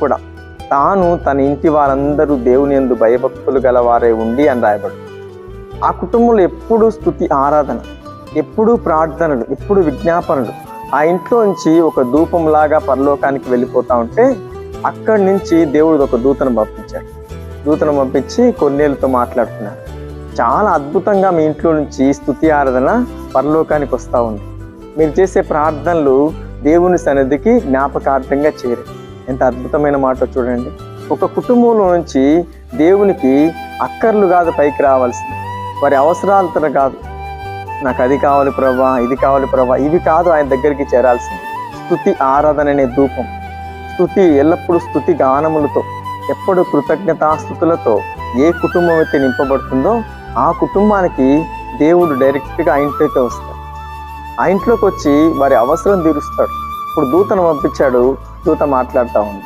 కూడా తాను తన ఇంటి వారందరూ దేవుని యందు భయభక్తులు గలవారే ఉండి అని రాయబడు. ఆ కుటుంబంలో ఎప్పుడూ స్తుతి ఆరాధన, ఎప్పుడూ ప్రార్థనలు, ఎప్పుడు విజ్ఞాపనలు. ఆ ఇంట్లో నుంచి ఒక ధూపంలాగా పరలోకానికి వెళ్ళిపోతా ఉంటే అక్కడి నుంచి దేవుడు ఒక దూతను పంపించాడు. దూతను పంపించి కొన్నేళ్ళతో మాట్లాడుతున్నారు. చాలా అద్భుతంగా మీ ఇంట్లో నుంచి స్తుతి ఆరాధన పరలోకానికి వస్తూ ఉంది. మీరు చేసే ప్రార్థనలు దేవుని సన్నిధికి జ్ఞాపకార్థంగా చేరే. ఎంత అద్భుతమైన మాట చూడండి. ఒక కుటుంబంలో నుంచి దేవునికి అక్కర్లు కాదు పైకి రావాల్సింది, వారి అవసరాలతో కాదు, నాకు అది కావాలి ప్రభా, ఇది కావాలి ప్రభా, ఇవి కాదు ఆయన దగ్గరికి చేరాల్సింది. స్తుతి ఆరాధన అనే ధూపం, స్తుతి ఎల్లప్పుడూ స్తుతి గానములతో, ఎప్పుడు కృతజ్ఞతాస్తుతులతో ఏ కుటుంబం అయితే నింపబడుతుందో ఆ కుటుంబానికి దేవుడు డైరెక్ట్గా ఆ ఇంట్లోకి వస్తాడు. ఆ ఇంట్లోకి వచ్చి వారి అవసరం తీరుస్తాడు. ఇప్పుడు దూతను పంపించాడు, దూత మాట్లాడుతూ ఉంది.